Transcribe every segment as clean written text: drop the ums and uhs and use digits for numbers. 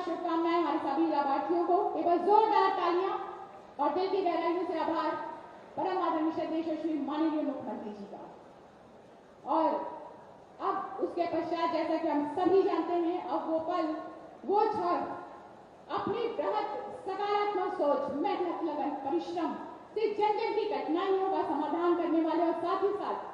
शुभकामनाएं हमारे सभी लाभार्थियों को। एक बार जोरदार तालियां और दिल की गहराइयों से आभार परम आदरणीय श्रद्धेय यशस्वी माननीय मुख्यमंत्री जी का। और अब उसके पश्चात जैसा कि हम सभी जानते हैं, अब वो पल, वो क्षण अपनी बृहद सकारात्मक सोच, मेहनत, लगन, परिश्रम से जन जन की कठिनाइयों का समाधान करने वाले और साथ ही साथ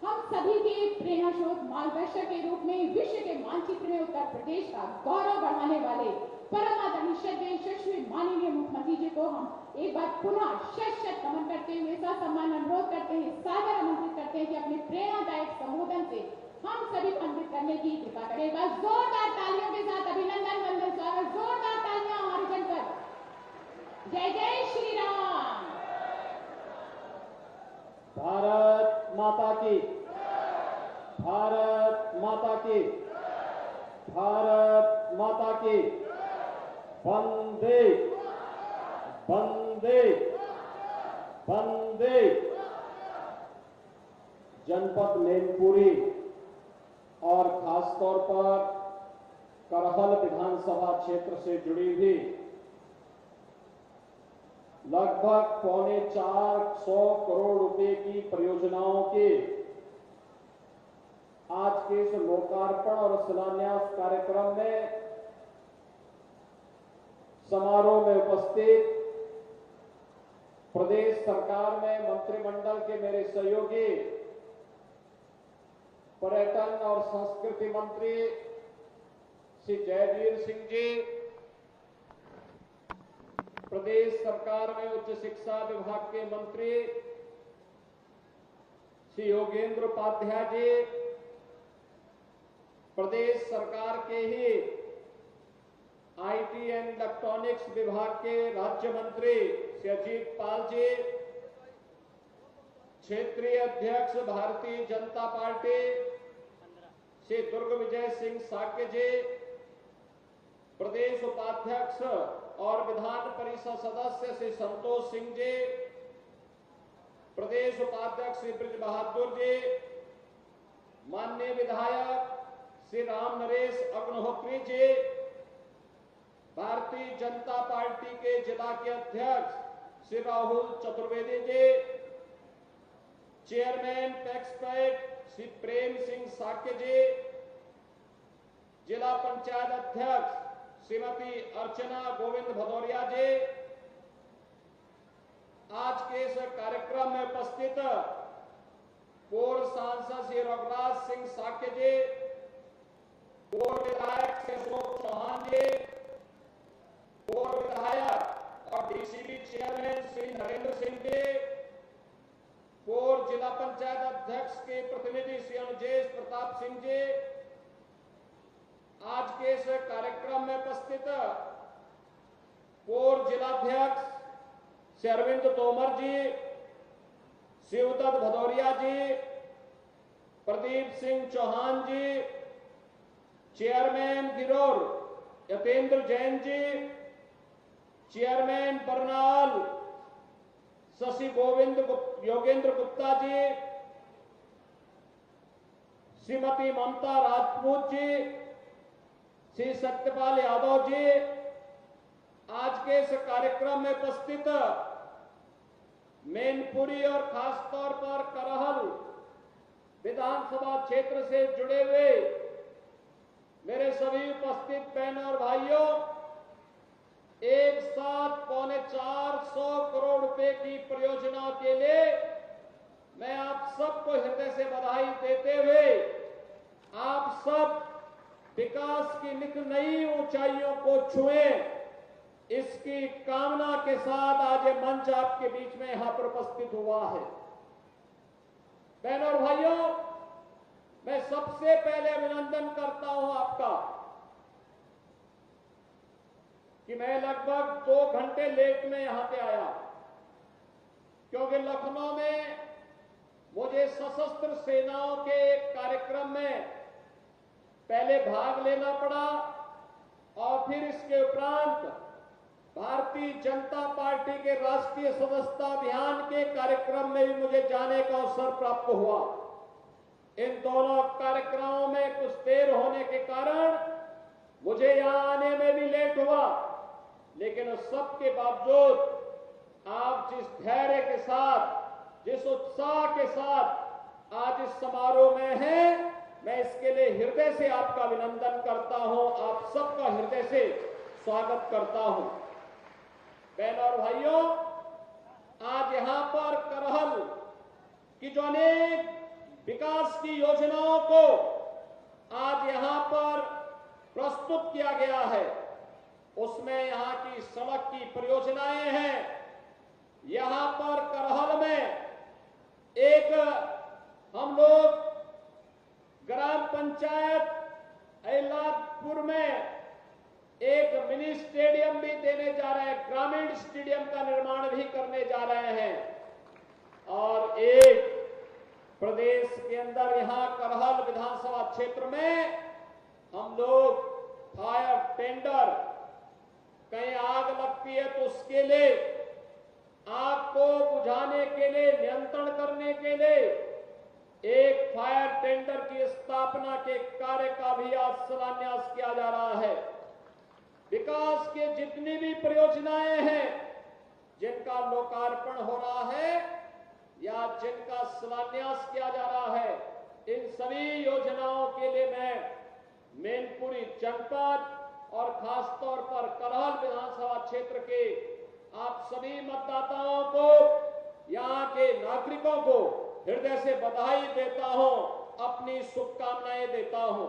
हम सभी के प्रेरणा स्रोत, मार्गदर्शक के रूप में विश्व के मानचित्र में उत्तर प्रदेश का गौरव बढ़ाने वाले परम आदरणीय श्रद्धेय यशस्वी माननीय मुख्यमंत्री जी को हम एक बार पुनः शत नमन करते हुए ससम्मान अनुरोध करते हैं, सादर आमंत्रित करते हैं कि अपने प्रेरणादायक संबोधन से हम सभी को अन्वित करने की कृपा करें। एक बार जोरदार तालियों के साथ अभिनंदन, वंदन, स्वागत, जोरदार तालियां हमारे जनपद। जय जय श्री राम। भारत माता की, भारत माता की, भारत माता की। वंदे वंदे वंदे। जनपद मैनपुरी और खासतौर पर करहल विधानसभा क्षेत्र से जुड़ी हुई लगभग 450 करोड़ रुपए की परियोजनाओं के आज के इस लोकार्पण और शिलान्यास कार्यक्रम में समारोह में उपस्थित प्रदेश सरकार में मंत्रिमंडल के मेरे सहयोगी पर्यटन और संस्कृति मंत्री श्री जयवीर सिंह जी, प्रदेश सरकार में उच्च शिक्षा विभाग के मंत्री श्री योगेंद्र उपाध्याय जी, प्रदेश सरकार के ही आईटी एंड इलेक्ट्रॉनिक्स विभाग के राज्य मंत्री श्री अजीत पाल जी, क्षेत्रीय अध्यक्ष भारतीय जनता पार्टी श्री दुर्ग विजय सिंह साक्य जी, प्रदेश उपाध्यक्ष और विधान परिषद सदस्य श्री संतोष सिंह जी, प्रदेश उपाध्यक्ष श्री ब्रिज बहादुर जी, माननीय विधायक श्री राम नरेश अग्निहोत्री जी, भारतीय जनता पार्टी के जिला के अध्यक्ष श्री राहुल चतुर्वेदी जी, चेयरमैन टैक्सपेड श्री प्रेम सिंह साक्य जी, जिला पंचायत अध्यक्ष श्रीमती अर्चना गोविंद भदौरिया जी, आज के इस कार्यक्रम में उपस्थित पूर्व सांसद श्री रघुराज सिंह साक्य जी, पूर्व विधायक श्री अशोक चौहान जी, पूर्व विधायक और डीसीबी चेयरमैन श्री नरेंद्र सिंह जी, पूर्व जिला पंचायत अध्यक्ष के प्रतिनिधि श्री अनुजेश प्रताप सिंह जी, आज के इस कार्यक्रम में उपस्थित पूर्व जिलाध्यक्ष श्री अरविंद तोमर जी, शिवदत्त भदौरिया जी, प्रदीप सिंह चौहान जी, चेयरमैन गिरोर यतेंद्र जैन जी, चेयरमैन बरनाल शशि गोविंद योगेंद्र गुप्ता जी, श्रीमती ममता राजपूत जी, श्री सत्यपाल यादव जी, आज के इस कार्यक्रम में उपस्थित मैनपुरी और खासतौर पर करहल विधानसभा क्षेत्र से जुड़े हुए मेरे सभी उपस्थित बहनों और भाइयों, एक साथ 450 करोड़ रुपए की परियोजना के लिए मैं आप सबको हृदय से बधाई देते हुए आप सब विकास की नित नई ऊंचाइयों को छुएं, इसकी कामना के साथ आज ये मंच आपके बीच में यहां पर उपस्थित हुआ है। बहनों और भाइयों, मैं सबसे पहले अभिनंदन करता हूं आपका कि मैं लगभग 2 घंटे लेट में यहां पे आया, क्योंकि लखनऊ में मुझे सशस्त्र सेनाओं के एक कार्यक्रम में पहले भाग लेना पड़ा और फिर इसके उपरांत भारतीय जनता पार्टी के राष्ट्रीय सदस्यता अभियान के कार्यक्रम में भी मुझे जाने का अवसर प्राप्त हुआ। इन दोनों कार्यक्रमों में कुछ देर होने के कारण मुझे यहां आने में भी लेट हुआ, लेकिन उस सब के बावजूद आप जिस धैर्य के साथ, जिस उत्साह के साथ आज इस समारोह में हैं, मैं इसके लिए हृदय से आपका अभिनंदन करता हूं, आप सबका हृदय से स्वागत करता हूं। बहनों और भाइयों, आज यहां पर करहल की जो अनेक विकास की योजनाओं को आज यहां पर प्रस्तुत किया गया है, उसमें यहां की सड़क की परियोजनाएं हैं। यहां पर करहल में एक हम लोग ग्राम पंचायत ऐलादपुर में एक मिनी स्टेडियम भी देने जा रहे हैं, ग्रामीण स्टेडियम का निर्माण भी करने जा रहे हैं। और एक प्रदेश के अंदर यहां करहल विधानसभा क्षेत्र में हम लोग फायर टेंडर, कहीं आग लगती है तो उसके लिए, आग को बुझाने के लिए, नियंत्रण करने के लिए एक फायर टेंडर की स्थापना के कार्य का भी आज शिलान्यास किया जा रहा है। विकास के जितनी भी परियोजनाएं हैं जिनका लोकार्पण हो रहा है या जिनका शिलान्यास किया जा रहा है, इन सभी योजनाओं के लिए मैं मैनपुरी जनपद और खासतौर पर करहल विधानसभा क्षेत्र के आप सभी मतदाताओं को, यहां के नागरिकों को हृदय से बधाई देता हूं, अपनी शुभकामनाएं देता हूं।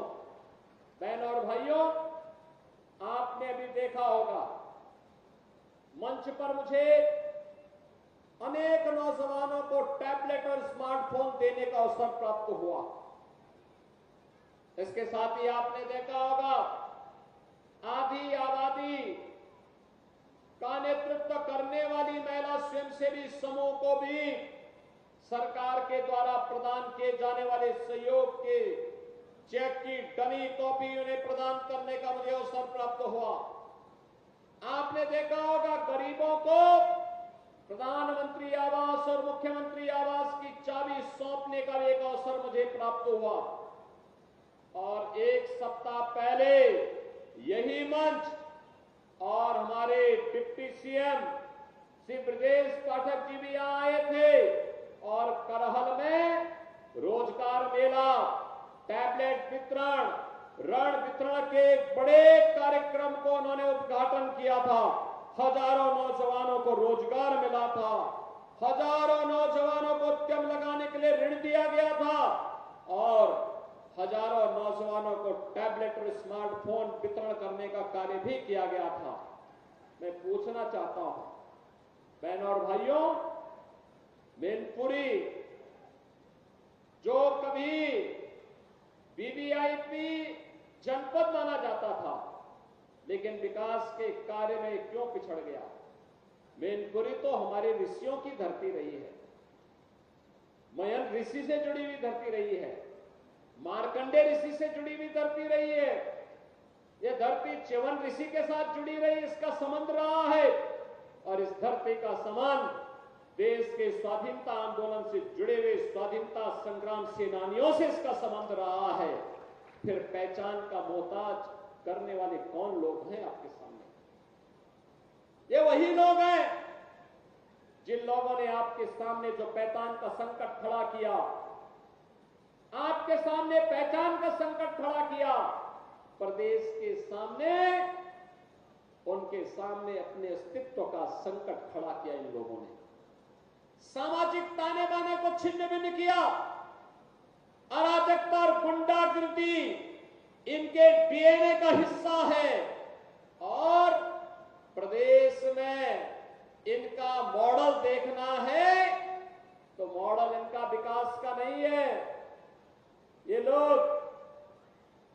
बहनों और भाइयों, आपने अभी देखा होगा मंच पर मुझे अनेक नौजवानों को टैबलेट और स्मार्टफोन देने का अवसर प्राप्त हुआ। इसके साथ ही आपने देखा होगा आधी आबादी का नेतृत्व करने वाली महिला स्वयंसेवी समूह को भी सरकार के द्वारा प्रदान किए जाने वाले सहयोग के चेक की डमी कॉपी उन्हें प्रदान करने का मुझे अवसर प्राप्त हुआ। आपने देखा होगा गरीबों को प्रधानमंत्री आवास और मुख्यमंत्री आवास की चाबी सौंपने का भी एक अवसर मुझे प्राप्त हुआ। और एक सप्ताह पहले यही मंच और हमारे डिप्टी सीएम श्री ब्रजेश पाठक जी भी यहां आए थे और करहल में रोजगार मेला, टैबलेट वितरण, ऋण वितरण के एक बड़े कार्यक्रम को उन्होंने उद्घाटन किया था। हजारों नौजवानों को रोजगार मिला था, हजारों नौजवानों को उद्यम लगाने के लिए ऋण दिया गया था और हजारों नौजवानों को टैबलेट और स्मार्टफोन वितरण करने का कार्य भी किया गया था। मैं पूछना चाहता हूं बहनों और भाइयों, मैनपुरी जो कभी वीवीआईपी जनपद माना जाता था, लेकिन विकास के कार्य में क्यों पिछड़ गया? मैनपुरी तो हमारे ऋषियों की धरती रही है, मयन ऋषि से जुड़ी हुई धरती रही है, मार्कंडे ऋषि से जुड़ी हुई धरती रही है। यह धरती च्यवन ऋषि के साथ जुड़ी रही, इसका संबंध रहा है और इस धरती का संबंध देश के स्वाधीनता आंदोलन से जुड़े हुए स्वाधीनता संग्राम सेनानियों से इसका संबंध रहा है। फिर पहचान का मोहताज करने वाले कौन लोग हैं आपके सामने? ये वही लोग हैं जिन लोगों ने आपके सामने जो पहचान का संकट खड़ा किया, आपके सामने पहचान का संकट खड़ा किया, प्रदेश के सामने, उनके सामने अपने अस्तित्व का संकट खड़ा किया। इन लोगों ने सामाजिक ताने बाने को छिन्न भिन्न किया, अराजकता और गुंडागिर्दी इनके डीएनए का हिस्सा है और प्रदेश में इनका मॉडल देखना है तो मॉडल इनका विकास का नहीं है। ये लोग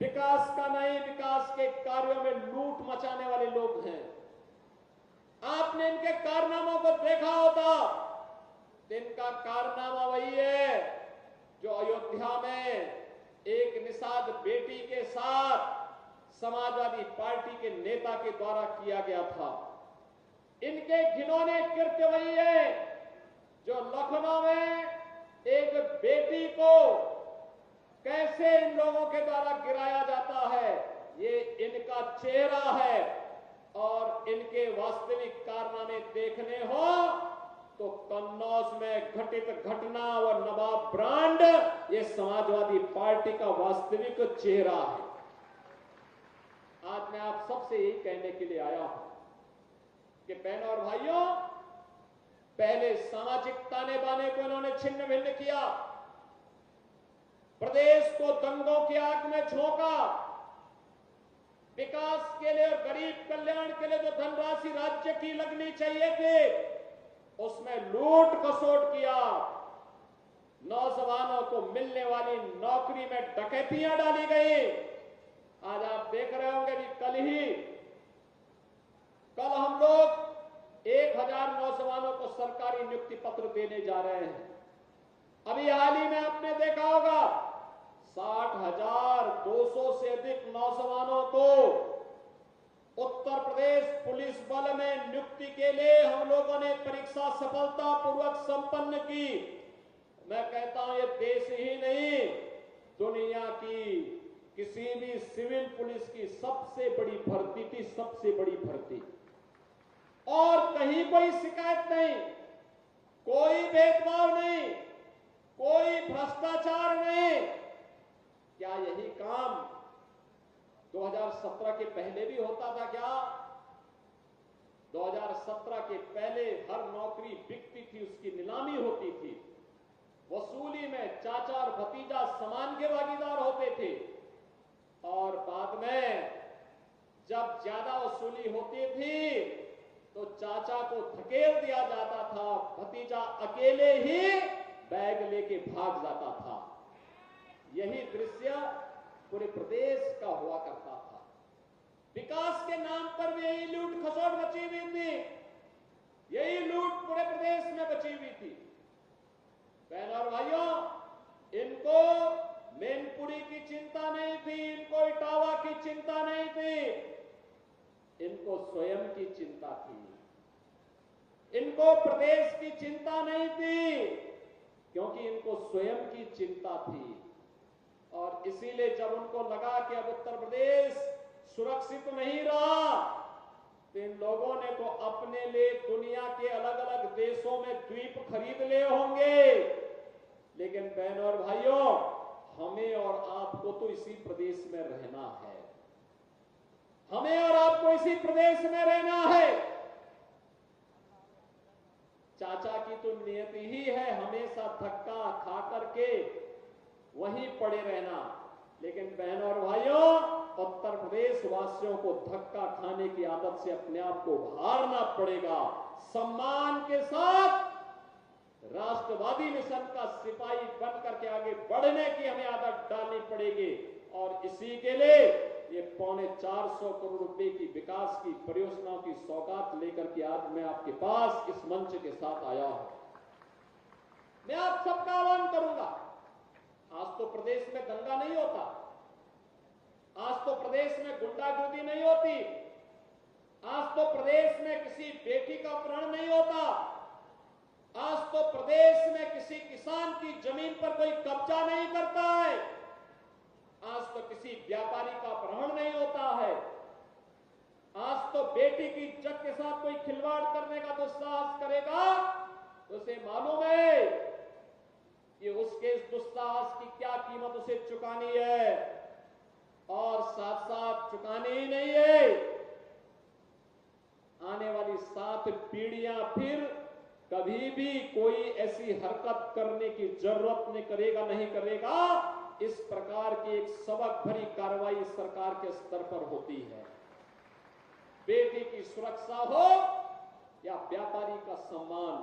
विकास का नहीं, विकास के कार्यों में लूट मचाने वाले लोग हैं। आपने इनके कारनामों को देखा होता, इनका कारनामा वही है जो अयोध्या में एक निषाद बेटी के साथ समाजवादी पार्टी के नेता के द्वारा किया गया था। इनके घिनौने कृत्य वही है जो लखनऊ में एक बेटी को कैसे इन लोगों के द्वारा गिराया जाता है, ये इनका चेहरा है और इनके वास्तविक कारनामे देखने हो तो कन्नौज में घटित घटना और नवाब ब्रांड ये समाजवादी पार्टी का वास्तविक चेहरा है। आज मैं आप सबसे यही कहने के लिए आया हूं कि बहनों और भाइयों, पहले सामाजिक ताने बाने को इन्होंने छिन्न भिन्न किया, प्रदेश को दंगों की आग में झोंका, विकास के लिए और गरीब कल्याण के लिए जो धनराशि राज्य की लगनी चाहिए थी उसमें लूट खसोट किया, नौजवानों को मिलने वाली नौकरी में डकैतियां डाली गई। आज आप देख रहे होंगे कि कल हम लोग 1000 नौजवानों को सरकारी नियुक्ति पत्र देने जा रहे हैं। अभी हाल ही में आपने देखा होगा 60,200 से अधिक नौजवानों को उत्तर प्रदेश पुलिस बल में नियुक्ति के लिए हम लोगों ने परीक्षा सफलतापूर्वक संपन्न की। मैं कहता हूं ये देश ही नहीं, दुनिया की किसी भी सिविल पुलिस की सबसे बड़ी भर्ती थी, सबसे बड़ी भर्ती। और कहीं कोई शिकायत नहीं, कोई भेदभाव नहीं, कोई भ्रष्टाचार नहीं। क्या यही काम 2017 के पहले भी होता था क्या? 2017 के पहले हर नौकरी बिकती थी, उसकी नीलामी होती थी, वसूली में चाचा और भतीजा समान के भागीदार होते थे, और बाद में जब ज्यादा वसूली होती थी तो चाचा को धकेल दिया जाता था, भतीजा अकेले ही बैग लेके भाग जाता था। यही दृश्य पूरे प्रदेश का हुआ करता था। विकास के नाम पर भी यही लूट खसोट मची हुई थी, यही लूट पूरे प्रदेश में बची हुई थी। बहनों और भाइयों, इनको मैनपुरी की चिंता नहीं थी, इनको इटावा की चिंता नहीं थी, इनको स्वयं की चिंता थी। इनको प्रदेश की चिंता नहीं थी, क्योंकि इनको स्वयं की चिंता थी। और इसीलिए जब उनको लगा कि अब उत्तर प्रदेश सुरक्षित नहीं रहा, तो इन लोगों ने तो अपने लिए दुनिया के अलग अलग देशों में द्वीप खरीद लिए होंगे। लेकिन बहनों और भाइयों, हमें और आपको तो इसी प्रदेश में रहना है, हमें और आपको इसी प्रदेश में रहना है। चाचा की तो नियति ही है हमेशा धक्का खा करके वहीं पड़े रहना। लेकिन बहनों और भाइयों, उत्तर प्रदेश वासियों को धक्का खाने की आदत से अपने आप को उभारना पड़ेगा। सम्मान के साथ राष्ट्रवादी मिशन का सिपाही बनकर के आगे बढ़ने की हमें आदत डालनी पड़ेगी। और इसी के लिए ये 450 करोड़ रुपए की विकास की परियोजनाओं की सौगात लेकर के आज मैं आपके पास इस मंच के साथ आया हूं। मैं आप सबका आह्वान करूंगा, आज तो प्रदेश में दंगा नहीं होता, आज तो प्रदेश में गुंडागर्दी नहीं होती, आज तो प्रदेश में किसी बेटी का अपहरण नहीं होता, आज तो प्रदेश में किसी किसान की जमीन पर कोई कब्जा नहीं करता है, आज तो किसी व्यापारी का अपहरण नहीं होता है, आज तो बेटी की इज्जत के साथ कोई खिलवाड़ करने का दुस्साहस करेगा तो उसे मालूम है कि उसके इस दुस्साहस की क्या कीमत उसे चुकानी है, और साथ साथ चुकानी ही नहीं है, आने वाली 7 पीढ़ियां फिर कभी भी कोई ऐसी हरकत करने की जरूरत नहीं करेगा। इस प्रकार की एक सबक भरी कार्रवाई सरकार के स्तर पर होती है। बेटी की सुरक्षा हो या व्यापारी का सम्मान,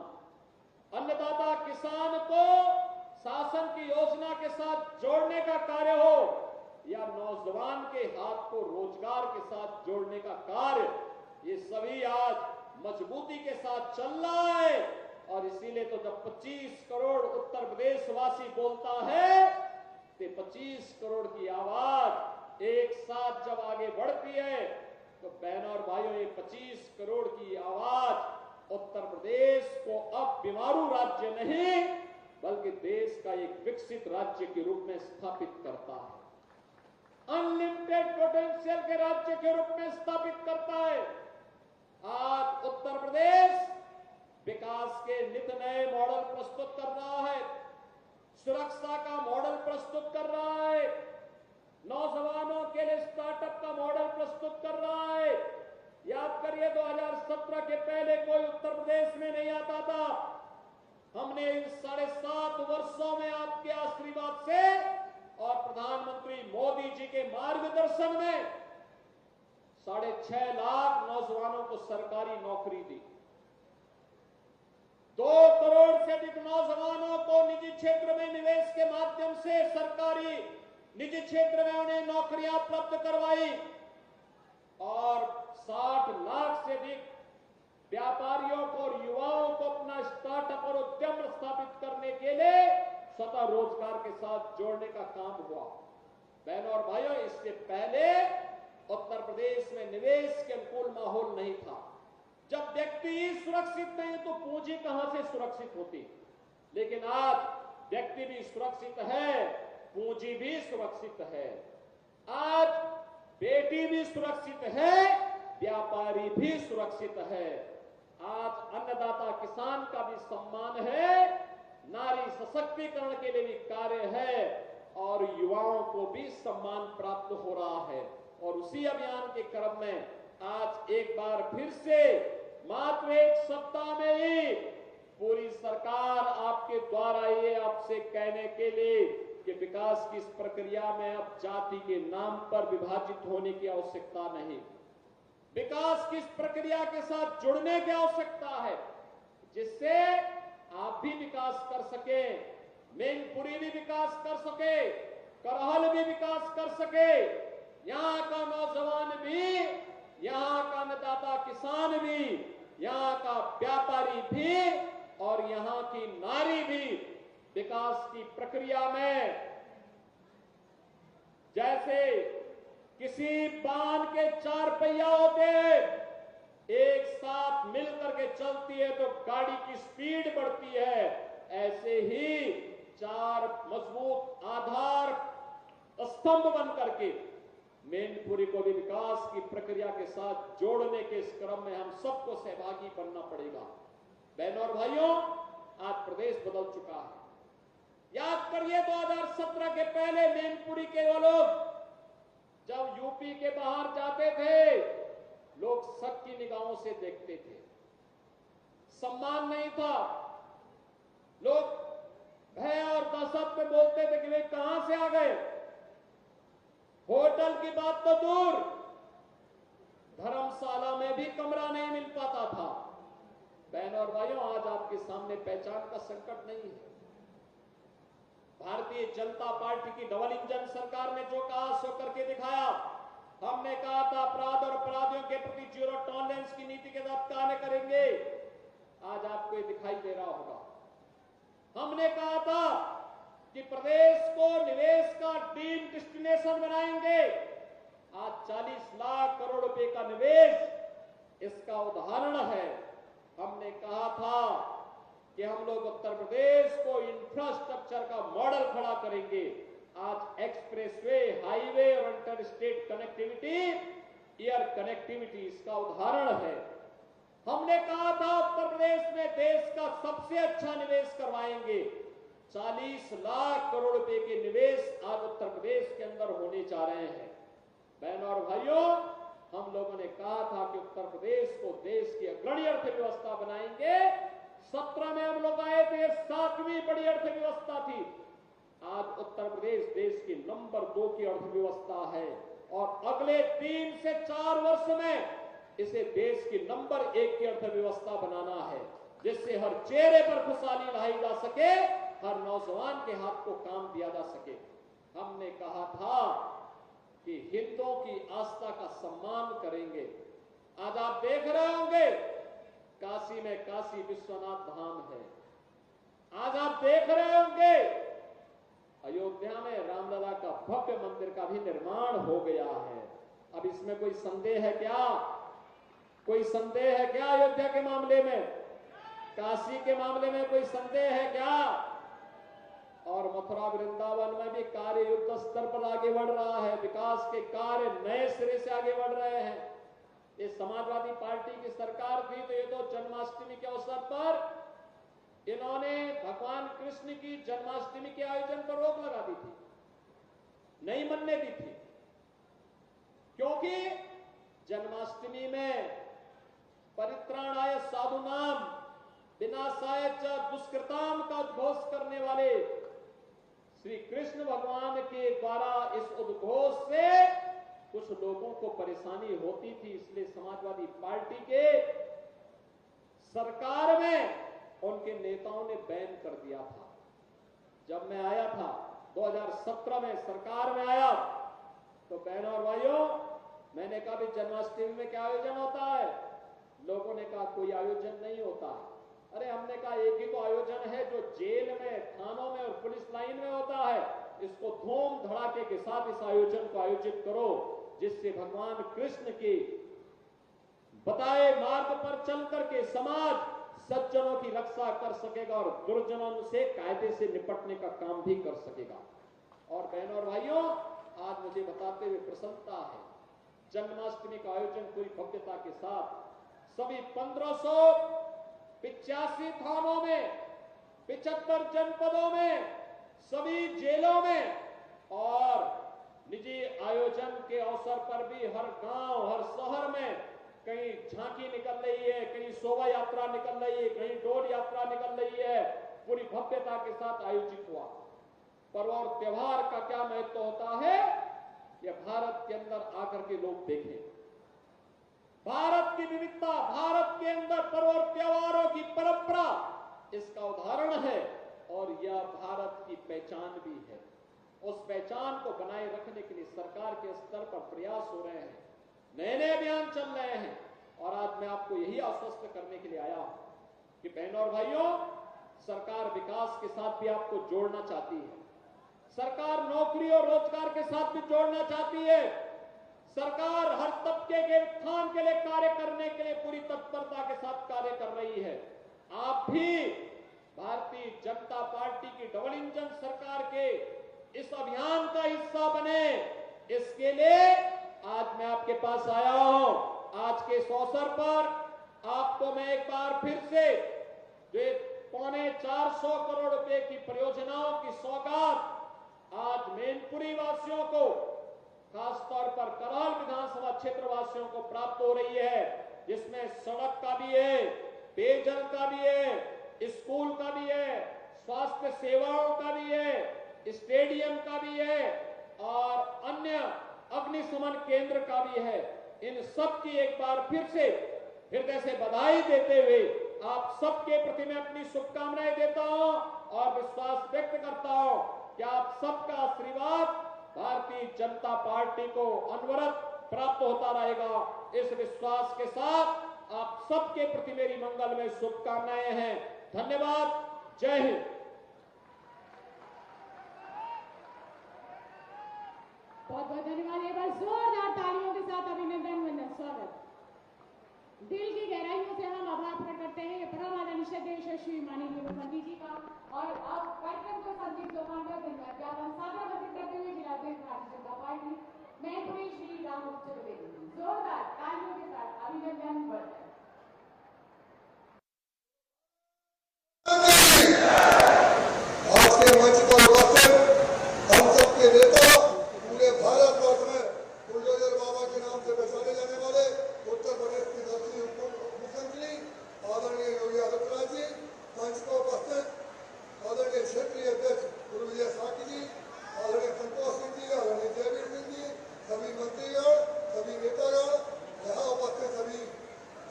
अन्नदाता किसान को शासन की योजना के साथ जोड़ने का कार्य हो या नौजवान के हाथ को रोजगार के साथ जोड़ने का कार्य, ये सभी आज मजबूती के साथ चल रहा है। और इसीलिए तो जब 25 करोड़ उत्तर प्रदेश वासी बोलता है तो 25 करोड़ की आवाज एक साथ जब आगे बढ़ती है तो बहनों और भाइयों, ये 25 करोड़ की आवाज उत्तर प्रदेश को अब बीमारू राज्य नहीं बल्कि देश का एक विकसित राज्य के रूप में स्थापित करता है, अनलिमिटेड पोटेंशियल के राज्य के रूप में स्थापित करता है। आज उत्तर प्रदेश विकास के नित नए मॉडल प्रस्तुत कर रहा है, सुरक्षा का मॉडल प्रस्तुत कर रहा है, नौजवानों के लिए स्टार्टअप का मॉडल प्रस्तुत कर रहा है। याद करिए 2017 के पहले कोई उत्तर प्रदेश में नहीं आता था। हमने इन 7.5 वर्षों में आपके आशीर्वाद से और प्रधानमंत्री मोदी जी के मार्गदर्शन में 6.5 लाख नौजवानों को सरकारी नौकरी दी। 2 करोड़ से अधिक नौजवानों को निजी क्षेत्र में निवेश के माध्यम से सरकारी निजी क्षेत्र में उन्हें नौकरियां उपलब्ध करवाई और 60 लाख से अधिक व्यापारियों को और युवाओं को अपना स्टार्टअप और उद्यम स्थापित करने के लिए स्वतः रोजगार के साथ जोड़ने का काम हुआ। बहनों और भाइयों, इससे पहले उत्तर प्रदेश में निवेश के अनुकूल माहौल नहीं था। जब व्यक्ति ही सुरक्षित नहीं तो पूंजी कहां से सुरक्षित होती। लेकिन आज व्यक्ति भी सुरक्षित है, पूंजी भी सुरक्षित है। आज बेटी भी सुरक्षित है, व्यापारी भी सुरक्षित है। आज अन्नदाता किसान का भी सम्मान है, नारी सशक्तिकरण के लिए भी कार्य है और युवाओं को भी सम्मान प्राप्त हो रहा है। और उसी अभियान के क्रम में आज एक बार फिर से मात्र 1 सप्ताह में ही पूरी सरकार आपके द्वारा ये आपसे कहने के लिए कि विकास की इस प्रक्रिया में अब जाति के नाम पर विभाजित होने की आवश्यकता नहीं, विकास की इस प्रक्रिया के साथ जुड़ने की आवश्यकता है, जिससे आप भी विकास कर सके, मैनपुरी भी विकास कर सके, करहल भी विकास कर सके, यहाँ का नौजवान भी, यहाँ का अन्नदाता किसान भी, यहाँ का व्यापारी भी और यहाँ की नारी भी विकास की प्रक्रिया में जैसे किसी बांध के 4 पहिया होते हैं, एक साथ मिलकर के चलती है तो गाड़ी की स्पीड बढ़ती है, ऐसे ही 4 मजबूत आधार स्तंभ बन करके मैनपुरी को भी विकास की प्रक्रिया के साथ जोड़ने के इस क्रम में हम सबको सहभागी बनना पड़ेगा। बहनों और भाइयों, आज प्रदेश बदल चुका है। याद करिए 2017 के पहले मैनपुरी के वो लोग जब यूपी के बाहर जाते थे, लोग शक की निगाहों से देखते थे, सम्मान नहीं था, लोग भय और दहशत में बोलते थे कि वे कहां से आ गए। होटल की बात तो दूर, धर्मशाला में भी कमरा नहीं मिल पाता था। बहनों और भाइयों, आज आपके सामने पहचान का संकट नहीं है। भारतीय जनता पार्टी की डबल इंजन सरकार ने जो कहा सो करके दिखाया। हमने कहा था अपराध और अपराधियों के प्रति 0 टॉलरेंस की नीति के तहत कार्य करेंगे, आज आपको ये दिखाई दे रहा होगा। हमने कहा था कि प्रदेश को निवेश का ड्रीम डेस्टिनेशन बनाएंगे, आज 40 लाख करोड़ रुपए का निवेश इसका उदाहरण है। हमने कहा था कि हम लोग उत्तर प्रदेश को इंफ्रास्ट्रक्चर का मॉडल खड़ा करेंगे, आज एक्सप्रेसवे, हाईवे और inter state connectivity, air connectivity इसका उदाहरण है। हमने कहा था उत्तर प्रदेश में देश का सबसे अच्छा निवेश करवाएंगे, 40 लाख करोड़ रुपए के निवेश आज उत्तर प्रदेश के अंदर होने जा रहे हैं। बहनों और भाइयों, हम लोगों ने कहा था कि उत्तर प्रदेश को देश की अग्रणी अर्थव्यवस्था बनाएंगे। 17 में हम लोग आए थे, 7वीं बड़ी अर्थव्यवस्था थी, आज उत्तर प्रदेश देश की नंबर 2 की अर्थव्यवस्था है और अगले 3 से 4 वर्ष में इसे देश की नंबर 1 की अर्थव्यवस्था बनाना है, जिससे हर चेहरे पर खुशहाली लाई जा सके, हर नौजवान के हाथ को काम दिया जा सके। हमने कहा था कि हिंदुओं की आस्था का सम्मान करेंगे। आज आप देख रहे होंगे काशी में काशी विश्वनाथ धाम है, आज आप देख रहे होंगे अयोध्या में रामलला का भव्य मंदिर का भी निर्माण हो गया है। अब इसमें कोई संदेह है क्या? कोई संदेह है क्या? अयोध्या के मामले में, काशी के मामले में कोई संदेह है क्या? और मथुरा वृंदावन में भी कार्य युद्ध स्तर पर आगे बढ़ रहा है, विकास के कार्य नए सिरे से आगे बढ़ रहे हैं। ये समाजवादी पार्टी की सरकार थी तो ये तो जन्माष्टमी के अवसर पर इन्होंने भगवान कृष्ण की जन्माष्टमी के आयोजन पर रोक लगा दी थी, नहीं मनने दी थी, क्योंकि जन्माष्टमी में परित्राणाय साधुनाम विनाशाय च दुष्कृताम का उद्घोष करने वाले श्री कृष्ण भगवान के द्वारा इस उद्घोष से कुछ लोगों को परेशानी होती थी, इसलिए समाजवादी पार्टी के सरकार में उनके नेताओं ने बैन कर दिया था। जब मैं आया था 2017 में सरकार में आया तो बहनों और भाइयों मैंने कहा भी जन्माष्टमी में क्या आयोजन होता है? लोगों ने कहा कोई आयोजन नहीं होता है। अरे हमने कहा एक ही तो आयोजन है जो जेल में, थानों में और पुलिस लाइन में होता है। इसको धूम धड़ाके के साथ इस आयोजन को आयोजित करो, जिससे भगवान कृष्ण के बताए मार्ग पर चल करके समाज सज्जनों की रक्षा कर सकेगा और दुर्जनों से कायदे से निपटने का काम भी कर सकेगा। और बहनों और भाइयों, आज मुझे बताते हुए प्रसन्नता है, जन्माष्टमी का आयोजन पूरी भव्यता के साथ सभी 1585 थानों में, 75 जनपदों में, सभी जेलों में और निजी आयोजन के अवसर पर भी हर गांव, हर शहर में कहीं झांकी निकल रही है, कहीं शोभा यात्रा निकल रही है, कहीं डोल यात्रा निकल रही है, पूरी भव्यता के साथ आयोजित हुआ। पर्व और त्योहार का क्या महत्व होता है, यह भारत के अंदर आकर के लोग देखें। भारत की विविधता, भारत के अंदर पर्व और त्योहारों की परंपरा इसका उदाहरण है और यह भारत की पहचान भी है। उस पहचान को बनाए रखने के लिए सरकार के स्तर पर प्रयास हो रहे हैं, नए नए अभियान चल रहे हैं। और आज मैं आपको यही आश्वस्त करने के लिए आया हूं कि बहनों और भाइयों, सरकार विकास के साथ भी आपको जोड़ना चाहती है, सरकार नौकरी और रोजगार के साथ भी जोड़ना चाहती है, सरकार हर तबके के उत्थान के लिए कार्य करने के लिए पूरी तत्परता के साथ कार्य कर रही है। आप भी भारतीय जनता पार्टी की डबल इंजन सरकार के इस अभियान का हिस्सा बने, इसके लिए आज मैं आपके पास आया हूं। आज के इस अवसर पर आपको मैं एक बार फिर से जो 450 करोड़ रुपए की परियोजनाओं की सौगात आज मैनपुरी वासियों को, खासतौर पर करहल विधानसभा क्षेत्र वासियों को प्राप्त हो रही है, जिसमें सड़क का भी है, पेयजल का भी है, स्कूल का भी है, स्वास्थ्य सेवाओं का भी है, स्टेडियम का भी है और अन्य अग्निशमन केंद्र का भी है। इन सब की एक बार फिर से हृदय से बधाई देते हुए आप सबके प्रति मैं अपनी शुभकामनाएं देता हूं और विश्वास व्यक्त करता हूं कि आप सबका आशीर्वाद भारतीय जनता पार्टी को अनवरत प्राप्त होता रहेगा। इस विश्वास के साथ आप सबके प्रति मेरी मंगलमय शुभकामनाएं हैं। धन्यवाद। जय हिंद। बहुत बहुत धन्यवाद। एक बार जोरदार तालियों के साथ अभिनंदन वंदन स्वागत। दिल की गहराइयों से हम आभार प्रकट करते हैं ये परम आदरणीय देश श्री माननीय मुख्यमंत्री जी का। और अब कार्यक्रम को संदीप चौहान का धन्यवाद ज्ञापन सादर वचन करते हुए जिलाध्यक्ष भारतीय जनता पार्टी मैनपुरी श्री राम चतुर्वेदी जोरदार तालियों के साथ अभिनंदन वर्धन। आज के मंच पर उपस्थित हम सबके नेता, पूरे भारतवर्ष में बुलडोजर बाबा के नाम से पहचाने जाने वाले उत्तर प्रदेश के दक्षिणी मुख्यमंत्री आदरणीय योगी आदित्यनाथ जी, मंच पर उपस्थित आदरणीय क्षेत्रीय अध्यक्ष गुरुविजय साकी जी, आदरणीय संतोष सिंह जी, आदरणीय जयवीर सिंह जी, सभी मंत्रीगण, सभी नेतागण, यहाँ उपस्थित सभी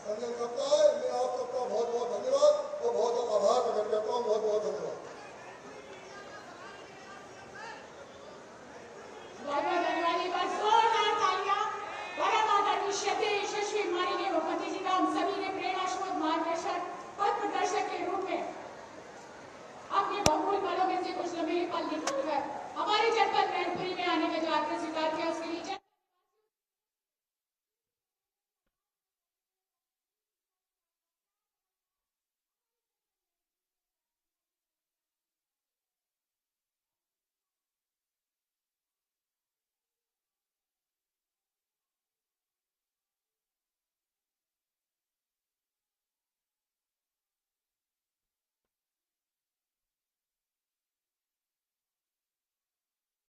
संजन सबका है, मैं आप सबका बहुत बहुत धन्यवाद और बहुत बहुत आभार प्रकट करता हूँ। बहुत बहुत धन्यवाद। यशस्वी माननीय मुख्यमंत्री जी का हम सभी ने प्रेरणास्पद मार्गदर्शक पथ प्रदर्शक के रूप में अपने बहुमूल्य पलों में से कुछ लम्हे पल निकालकर हमारे जनपद मैनपुरी में आने का जो आग्रह स्वीकार किया, उसके लिए